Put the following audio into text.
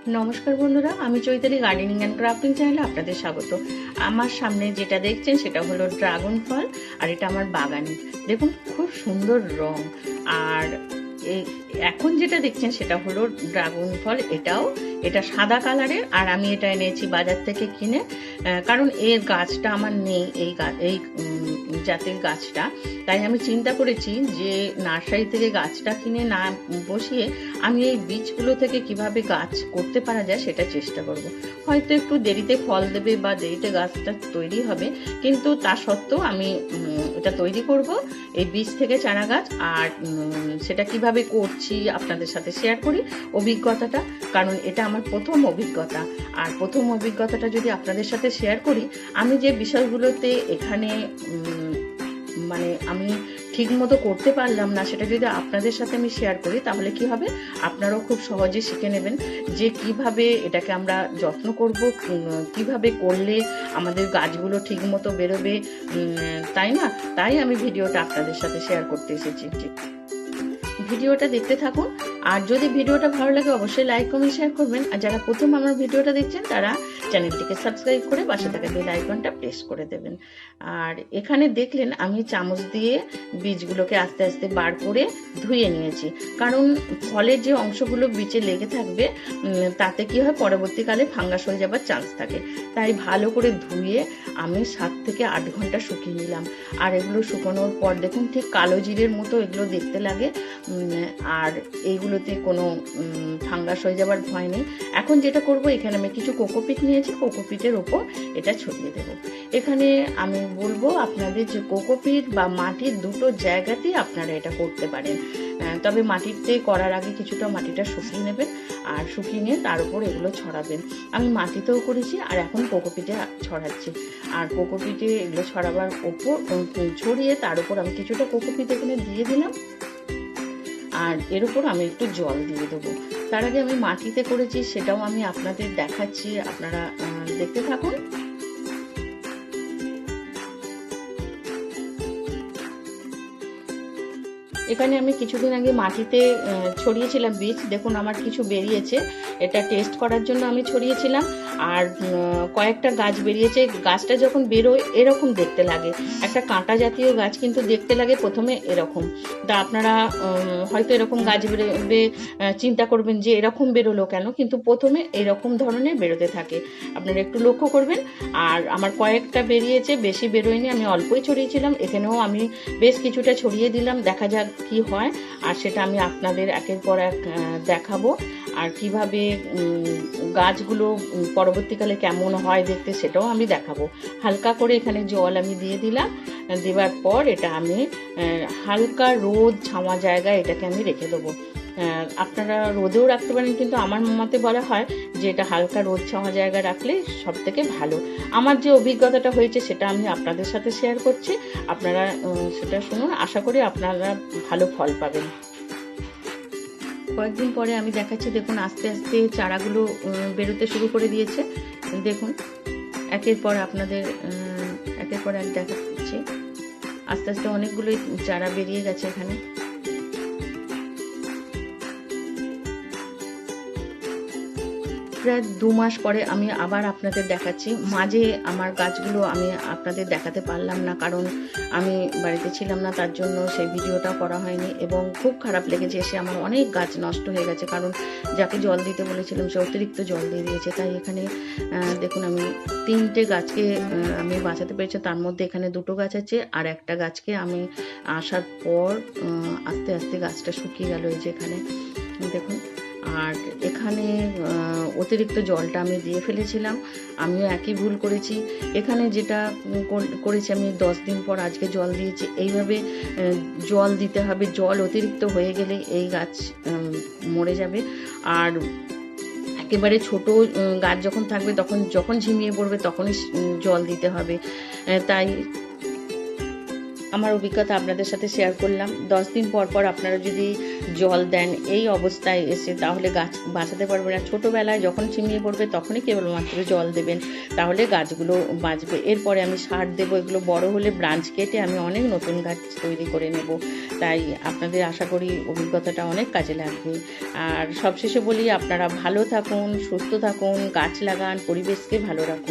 নমস্কার বন্ধুরা, আমি চৈতালি গার্ডেনিং অ্যান্ড ক্রাফটিং চ্যানেলে আপনাদের স্বাগত। আমার সামনে যেটা দেখছেন সেটা হলো ড্রাগন ফল, আর এটা আমার বাগানে। দেখুন খুব সুন্দর রং। আর এখন যেটা দেখছেন সেটা হলো ড্রাগন ফল, এটা সাদা কালারের। আর আমি এটা এনেছি বাজার থেকে কিনে, কারণ এর গাছটা আমার নেই, এই জাতের গাছটা। তাই আমি চিন্তা করেছি যে নার্সারি থেকে গাছটা কিনে না বসিয়ে আমি এই বীজগুলো থেকে কিভাবে গাছ করতে পারা যায় সেটা চেষ্টা করব। হয়তো একটু দেরিতে ফল দেবে বা দেরিতে গাছটা তৈরি হবে, কিন্তু তা সত্ত্বেও আমি এটা তৈরি করব এই বীজ থেকে চারা গাছ। আর সেটা কিভাবে করছি আপনাদের সাথে শেয়ার করি অভিজ্ঞতাটা, কারণ এটা আমার প্রথম অভিজ্ঞতা। আর প্রথম অভিজ্ঞতাটা যদি আপনাদের সাথে শেয়ার করি, আমি যে বিষয়গুলোতে এখানে মানে আমি ঠিক মতো করতে পারলাম না, সেটা যদি আপনাদের সাথে আমি শেয়ার করি তাহলে কি হবে, আপনারাও খুব সহজে শিখে নেবেন যে কিভাবে এটাকে আমরা যত্ন করব, কিভাবে করলে আমাদের গাছগুলো ঠিক মতো বেরোবে, তাই না? তাই আমি ভিডিওটা আপনাদের সাথে শেয়ার করতে এসেছি। ভিডিওটা দেখতে থাকুন। আর যদি ভিডিওটা ভালো লাগে অবশ্যই লাইক কমেন্ট শেয়ার করবেন। আর যারা প্রথম আমার ভিডিওটা দেখছেন তারা চ্যানেলটিকে সাবস্ক্রাইব করে পাশে থাকা বেল আইকনটা প্রেস করে দেবেন। আর এখানে দেখলেন আমি চামচ দিয়ে বীজগুলোকে আস্তে আস্তে বার করে ধুয়ে নিয়েছি, কারণ ফলের যে অংশগুলো বীজে লেগে থাকবে তাতে কি হয়, পরবর্তীকালে ফাঙ্গাস হয়ে যাবার চান্স থাকে। তাই ভালো করে ধুয়ে আমি 7 থেকে 8 ঘন্টা শুকিয়ে নিলাম। আর এগুলো শুকানোর পর দেখুন ঠিক কালো জিরের মতো এগুলো দেখতে লাগে, আর এইগুলোতে কোনো ফাঙ্গাস হয়ে যাবার ভয় নেই। এখন যেটা করব, এখানে আমি কিছু কোকোপিট নিয়েছি, কোকোপিটের ওপর এটা ছড়িয়ে দেব। এখানে আমি বলবো আপনাদের যে কোকোপিট বা মাটির দুটো জায়গাতেই আপনারা এটা করতে পারেন, তবে মাটিতে করার আগে কিছুটা মাটিটা শুকিয়ে নেবেন, আর শুকিয়ে নিয়ে তার উপর এগুলো ছড়াবেন। আমি মাটিতেও করেছি আর এখন কোকোপিটে ছড়াচ্ছি। আর কোকোপিটে এগুলো ছড়াবার ওপর ছড়িয়ে তার উপর আমি কিছুটা কোকোপিট এখানে দিয়ে দিলাম, আর এর উপর আমি একটু জল দিয়ে দেবো। তার আগে আমি মাটিতে করেছি সেটাও আমি আপনাদের দেখাচ্ছি, আপনারা দেখতে থাকুন। এখানে আমি কিছুদিন আগে মাটিতে ছড়িয়েছিলাম বীজ, দেখুন আমার কিছু বেরিয়েছে, এটা টেস্ট করার জন্য আমি ছড়িয়েছিলাম। আর কয়েকটা গাছ বেরিয়েছে। গাছটা যখন বেরোয় এরকম দেখতে লাগে, একটা কাঁটা জাতীয় গাছ, কিন্তু দেখতে লাগে প্রথমে এরকম। তা আপনারা হয়তো এরকম গাছ বেরোবে চিন্তা করবেন যে এরকম বেরোলো কেন, কিন্তু প্রথমে এরকম ধরনের বেরোতে থাকে, আপনারা একটু লক্ষ্য করবেন। আর আমার কয়েকটা বেরিয়েছে, বেশি বেরোয়নি, আমি অল্পই ছড়িয়েছিলাম। এখানেও আমি বেশ কিছুটা ছড়িয়ে দিলাম, দেখা যাক কি হয়। আর সেটা আমি আপনাদের একের পর এক দেখাবো, আর কিভাবে গাছগুলো পরবর্তীকালে কেমন হয় দেখতে সেটাও আমি দেখাবো। হালকা করে এখানে জল আমি দিয়ে দিলাম, দেওয়ার পর এটা আমি হালকা রোদ ছাওয়া জায়গায় এটাকে আমি রেখে দেবো। আপনারা রোদেও রাখতে পারেন, কিন্তু আমার মতে বলা হয় যে এটা হালকা রোদ ছাওয়া জায়গায় রাখলে সব থেকে ভালো। আমার যে অভিজ্ঞতাটা হয়েছে সেটা আমি আপনাদের সাথে শেয়ার করছি, আপনারা সেটা শুনুন, আশা করি আপনারা ভালো ফল পাবেন। কয়েকদিন পরে আমি দেখাচ্ছি, দেখুন আস্তে আস্তে চারাগুলো বেরোতে শুরু করে দিয়েছে। দেখুন একের পর আপনাদের একের পর এক দেখাচ্ছি, আস্তে আস্তে অনেকগুলোই চারা বেরিয়ে গেছে এখানে। প্রায় 2 মাস পরে আমি আবার আপনাদের দেখাচ্ছি। মাঝে আমার গাছগুলো আমি আপনাদের দেখাতে পারলাম না, কারণ আমি বাড়িতে ছিলাম না, তার জন্য সেই ভিডিওটা করা হয়নি। এবং খুব খারাপ লেগেছে, এসে আমার অনেক গাছ নষ্ট হয়ে গেছে, কারণ যাকে জল দিতে বলেছিলাম সে অতিরিক্ত জল দিয়ে দিয়েছে। তাই এখানে দেখুন আমি 3টে গাছকে আমি বাঁচাতে পেরেছি, তার মধ্যে এখানে 2টো গাছ আছে, আর একটা গাছকে আমি আসার পর আস্তে আস্তে গাছটা শুকিয়ে গেল, এই যে এখানে দেখুন। আর এখানে অতিরিক্ত জলটা আমি দিয়ে ফেলেছিলাম, আমিও একই ভুল করেছি। এখানে যেটা করেছি আমি 10 দিন পর আজকে জল দিয়েছি। এইভাবে জল দিতে হবে, জল অতিরিক্ত হয়ে গেলে এই গাছ মরে যাবে। আর একেবারে ছোট গাছ যখন থাকবে, যখন ঝিমিয়ে পড়বে তখনই জল দিতে হবে। তাই আমার অভিজ্ঞতা আপনাদের সাথে শেয়ার করলাম। 10 দিন পর পর আপনারা যদি জল দেন এই অবস্থায় এসে, তাহলে গাছ বাঁচাতে পারবে না। ছোটোবেলায় যখন ঝিমিয়ে পড়বে তখনই কেবলমাত্র জল দেবেন, তাহলে গাছগুলো বাঁচবে। এরপরে আমি সার দেবো। এগুলো বড় হলে ব্রাঞ্চ কেটে আমি অনেক নতুন গাছ তৈরি করে নেব। তাই আপনাদের আশা করি অভিজ্ঞতাটা অনেক কাজে লাগবে। আর সবশেষে বলি, আপনারা ভালো থাকুন, সুস্থ থাকুন, গাছ লাগান, পরিবেশকে ভালো রাখুন।